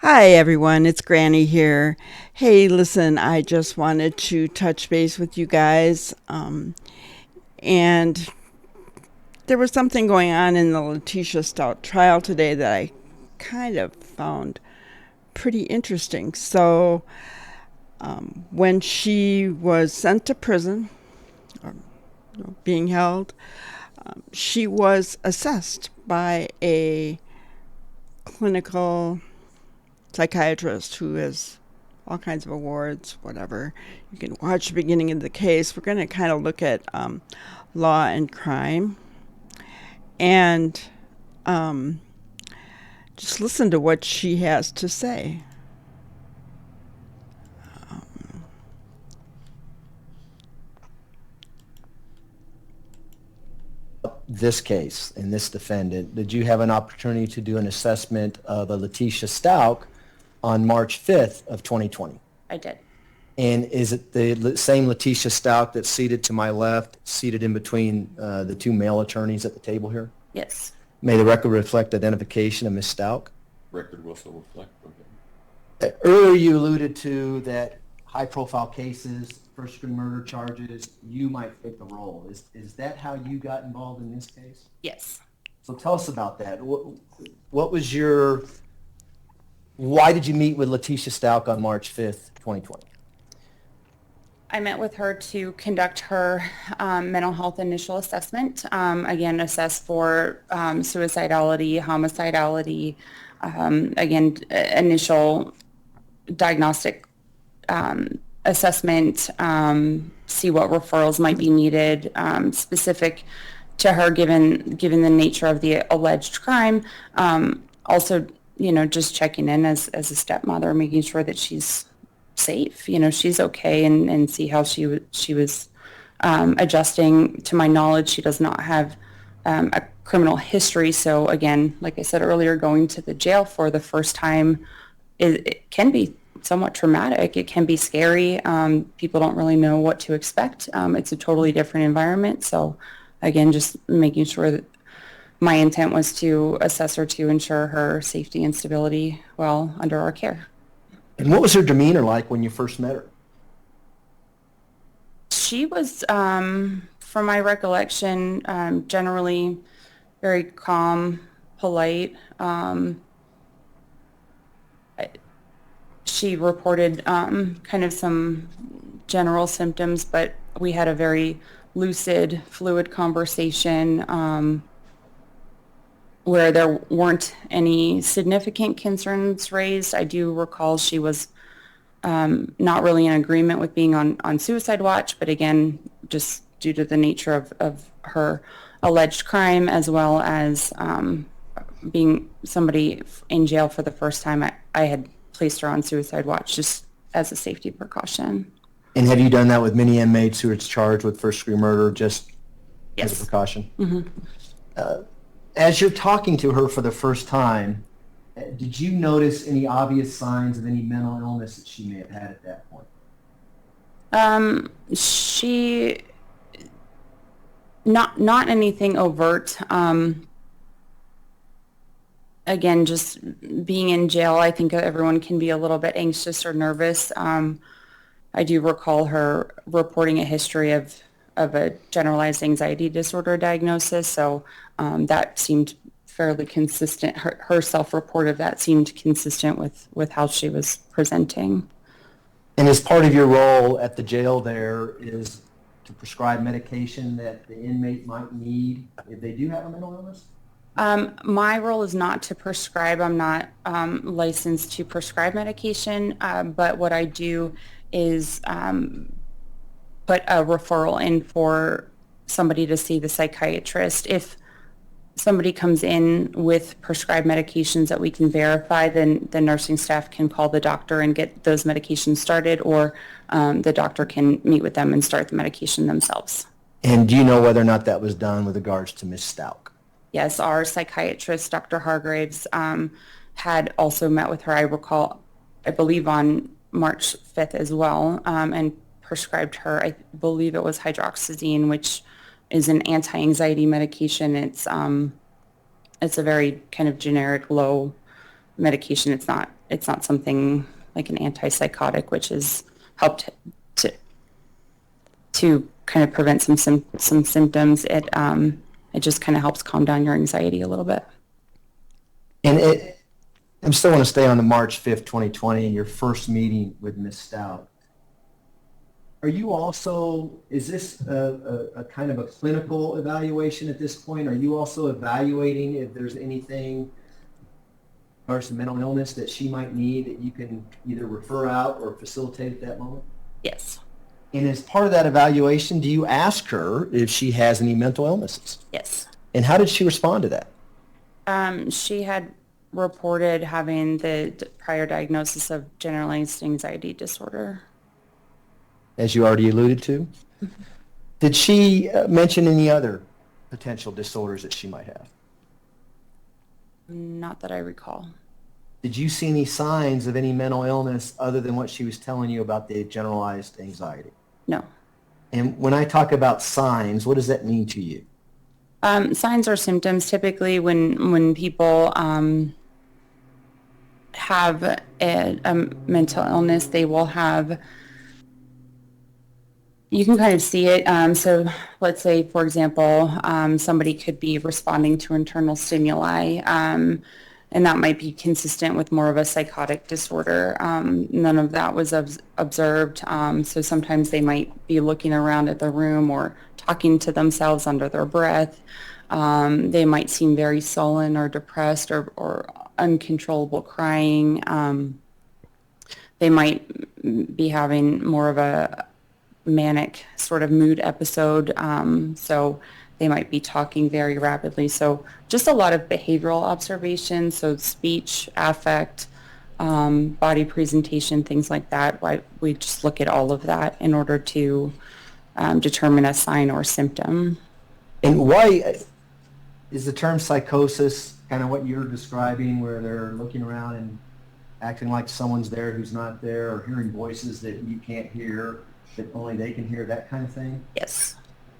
Hi everyone, it's Granny here. Hey, listen, I just wanted to touch base with you guys. And there was something going on in the Leticia Stauch trial today that I kind of found pretty interesting. So, when she was sent to prison, or being held, she was assessed by a clinical psychiatrist who has all kinds of awards, whatever. You can watch the beginning of the case. We're going to kind of look at law and crime and just listen to what she has to say. This case and this defendant, did you have an opportunity to do an assessment of a Leticia Stauch on March 5th of 2020? I did. And is it the same Leticia Stauch that's seated to my left, seated in between the two male attorneys at the table here? Yes. May the record reflect identification of Ms. Stauch? Record will so reflect. Okay. Earlier you alluded to that high-profile cases, first-degree murder charges, you might fit the role. Is that how you got involved in this case? Yes. So tell us about that. What was your, why did you meet with Leticia Stauch on March 5th, 2020? I met with her to conduct her mental health initial assessment. Again, assess for suicidality, homicidality, initial diagnostic assessment, see what referrals might be needed, specific to her given the nature of the alleged crime. Also, just checking in as a stepmother, making sure that she's safe, she's okay, and see how she was adjusting. To my knowledge, she does not have a criminal history. So again, like I said earlier, going to the jail for the first time, it can be somewhat traumatic. It can be scary. People don't really know what to expect. It's a totally different environment. So again, just making sure that my intent was to assess her to ensure her safety and stability while under our care. And what was her demeanor like when you first met her? She was, from my recollection, generally very calm, polite. She reported kind of some general symptoms, but we had a very lucid, fluid conversation where there weren't any significant concerns raised. I do recall she was not really in agreement with being on suicide watch, but again, just due to the nature of her alleged crime, as well as being somebody in jail for the first time, I had placed her on suicide watch just as a safety precaution. And have you done that with many inmates who are charged with first-degree murder just Yes. as a precaution? Mm-hmm. As you're talking to her for the first time, did you notice any obvious signs of any mental illness that she may have had at that point? She not anything overt. Again, just being in jail, I think everyone can be a little bit anxious or nervous. I do recall her reporting a history of a generalized anxiety disorder diagnosis, so that seemed fairly consistent. Her self-report of that seemed consistent with how she was presenting. And as part of your role at the jail there is to prescribe medication that the inmate might need if they do have a mental illness? My role is not to prescribe. I'm not licensed to prescribe medication, but what I do is put a referral in for somebody to see the psychiatrist if somebody comes in with prescribed medications that we can verify, then the nursing staff can call the doctor and get those medications started, or the doctor can meet with them and start the medication themselves. And do you know whether or not that was done with regards to Ms. Stauch? Yes, our psychiatrist, Dr. Hargraves, had also met with her, I believe on March 5th as well, and prescribed her, I believe it was hydroxyzine, which is an anti-anxiety medication. It's a very kind of generic low medication. It's not something like an antipsychotic, which has helped to kind of prevent some symptoms. It just kind of helps calm down your anxiety a little bit. And I still want to stay on the March 5th, 2020, and your first meeting with Ms. Stauch. Are you also, is this a kind of a clinical evaluation at this point? Are you also evaluating if there's anything or some mental illness that she might need that you can either refer out or facilitate at that moment? Yes. And as part of that evaluation, do you ask her if she has any mental illnesses? Yes. And how did she respond to that? She had reported having the prior diagnosis of generalized anxiety disorder. As you already alluded to? Did she mention any other potential disorders that she might have? Not that I recall. Did you see any signs of any mental illness other than what she was telling you about the generalized anxiety? No. And when I talk about signs, what does that mean to you? Signs or symptoms, typically when people have a mental illness, they will have, you can kind of see it. So let's say, for example, somebody could be responding to internal stimuli, and that might be consistent with more of a psychotic disorder. None of that was observed. So sometimes they might be looking around at the room or talking to themselves under their breath. They might seem very sullen or depressed or uncontrollable crying. They might be having more of a manic sort of mood episode. So they might be talking very rapidly. So just a lot of behavioral observations. So speech, affect, body presentation, things like that. We just look at all of that in order to determine a sign or symptom. And why is the term psychosis kind of what you're describing, where they're looking around and acting like someone's there who's not there, or hearing voices that you can't hear, that only they can hear, that kind of thing? Yes.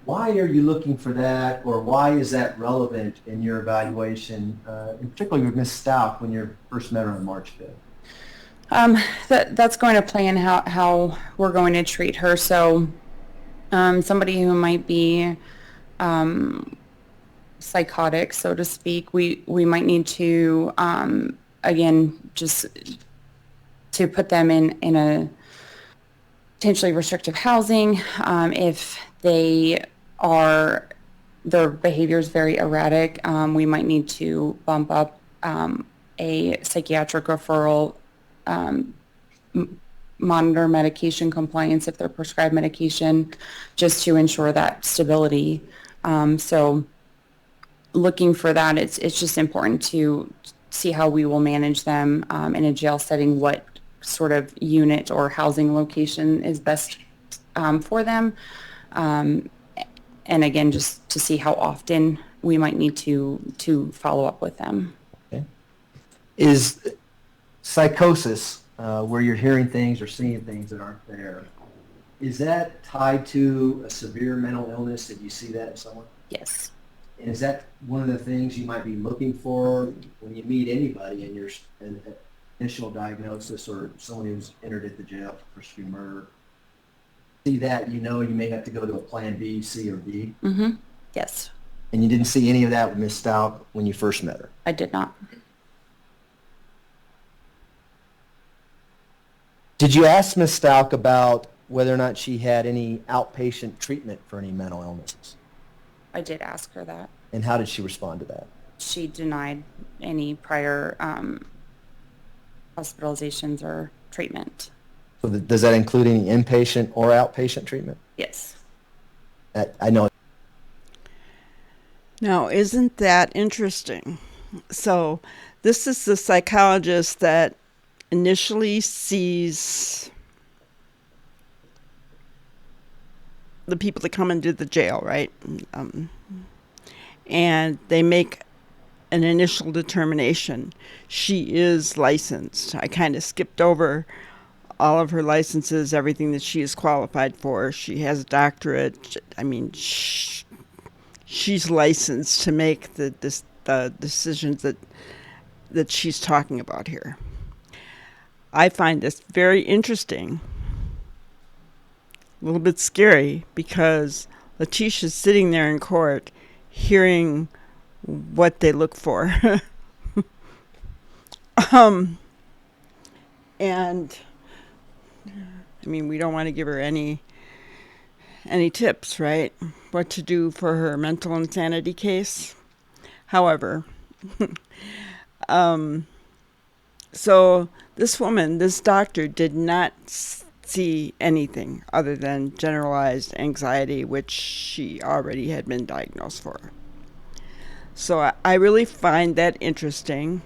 Why are you looking for that, or why is that relevant in your evaluation, and particularly with Ms. Stauch when you first met her on March 5th? That's going to play in how we're going to treat her. So somebody who might be psychotic, so to speak, we might need to, again, just to put them in a potentially restrictive housing. If their behavior is very erratic, we might need to bump up a psychiatric referral, monitor medication compliance if they're prescribed medication, just to ensure that stability. So looking for that, it's just important to see how we will manage them in a jail setting, what sort of unit or housing location is best for them. And again, just to see how often we might need to follow up with them. Okay. Is psychosis, where you're hearing things or seeing things that aren't there, is that tied to a severe mental illness? Did you see that in someone? Yes. And is that one of the things you might be looking for when you meet anybody in your initial diagnosis, or someone who's entered at the jail for pursuing murder? See that, you may have to go to a plan B, C, or D? Mm-hmm. Yes. And you didn't see any of that with Ms. Stauch when you first met her? I did not. Did you ask Ms. Stauch about whether or not she had any outpatient treatment for any mental illnesses? I did ask her that. And how did she respond to that? She denied any prior hospitalizations or treatment. So does that include any inpatient or outpatient treatment? Yes. I know. Now, isn't that interesting? So, this is the psychologist that initially sees the people that come into the jail, right? Um, and they make an initial determination. She is licensed. I kind of skipped over all of her licenses, everything that she is qualified for. She has a doctorate. I mean, she's licensed to make the decisions that she's talking about here. I find this very interesting, a little bit scary, because Leticia's sitting there in court hearing what they look for. And I mean, we don't want to give her any tips, right? What to do for her mental insanity case. However, so this woman, this doctor, did not see anything other than generalized anxiety, which she already had been diagnosed for. So I really find that interesting.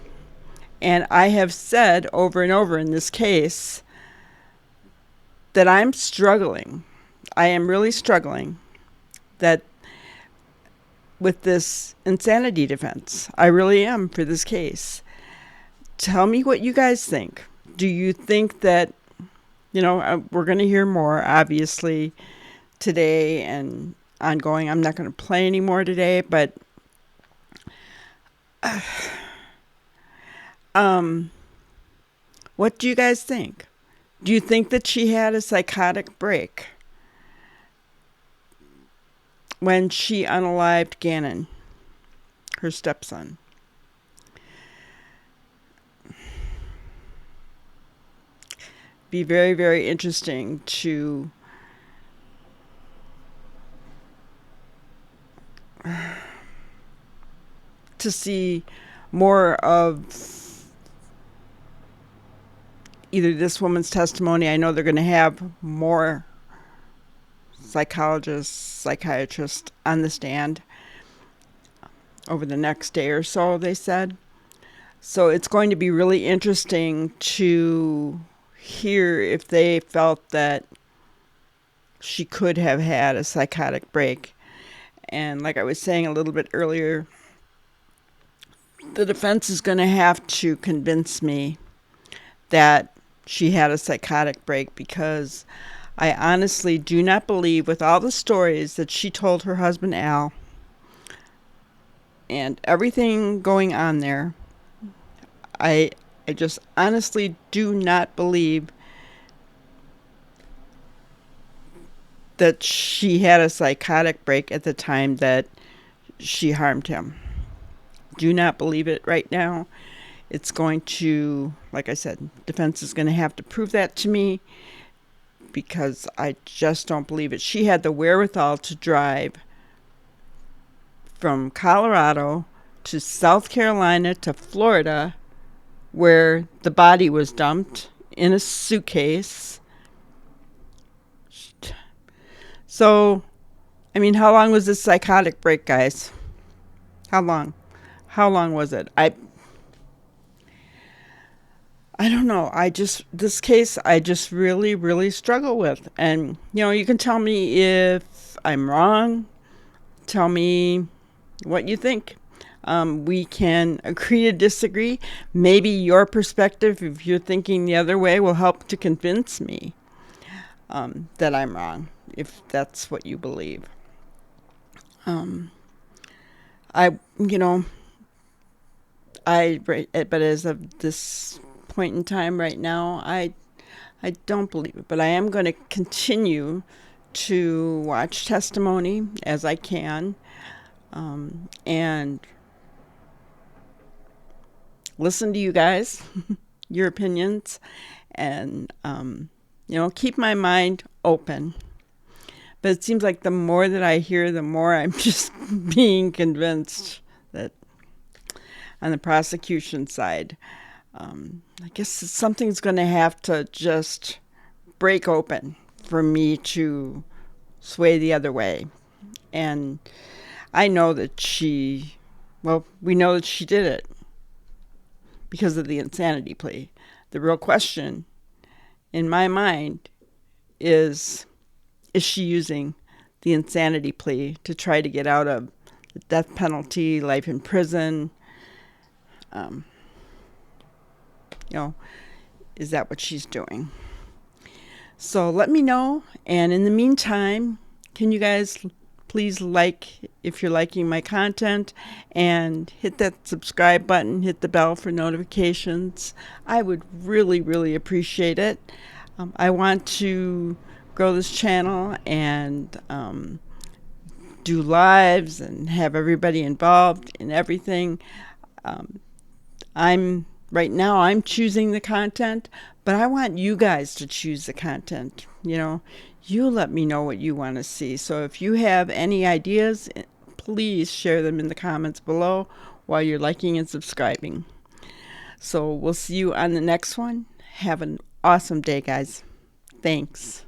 And I have said over and over in this case that I'm struggling. I am really struggling that with this insanity defense. I really am for this case. Tell me what you guys think. Do you think that, we're going to hear more, obviously, today and ongoing. I'm not going to play any more today, but what do you guys think? Do you think that she had a psychotic break when she unalived Gannon, her stepson? Be very, very interesting to see more of either this woman's testimony. I know they're going to have more psychologists, psychiatrists on the stand over the next day or so, they said. So it's going to be really interesting to hear if they felt that she could have had a psychotic break. And like I was saying a little bit earlier, the defense is going to have to convince me that she had a psychotic break, because I honestly do not believe, with all the stories that she told her husband Al and everything going on there, I just honestly do not believe that she had a psychotic break at the time that she harmed him. Do not believe it right now. It's going to, like I said, defense is going to have to prove that to me, because I just don't believe it. She had the wherewithal to drive from Colorado to South Carolina to Florida, where the body was dumped in a suitcase. So, I mean, how long was this psychotic break, guys? How long? How long was it? I don't know. This case, I just really, really struggle with. And, you can tell me if I'm wrong. Tell me what you think. We can agree to disagree. Maybe your perspective, if you're thinking the other way, will help to convince me that I'm wrong, if that's what you believe. But as of this point in time right now, I don't believe it. But I am going to continue to watch testimony as I can, and listen to you guys, your opinions, and keep my mind open. But it seems like the more that I hear, the more I'm just being convinced that on the prosecution side, I guess something's going to have to just break open for me to sway the other way. And I know that we know that she did it because of the insanity plea. The real question in my mind is she using the insanity plea to try to get out of the death penalty, life in prison? Is that what she's doing? So let me know. And in the meantime, can you guys please if you're liking my content, and hit that subscribe button, hit the bell for notifications. I would really, really appreciate it. I want to grow this channel and do lives and have everybody involved in everything. Right now I'm choosing the content, but I want you guys to choose the content. You let me know what you want to see. So if you have any ideas, please share them in the comments below while you're liking and subscribing. So we'll see you on the next one. Have an awesome day, guys. Thanks.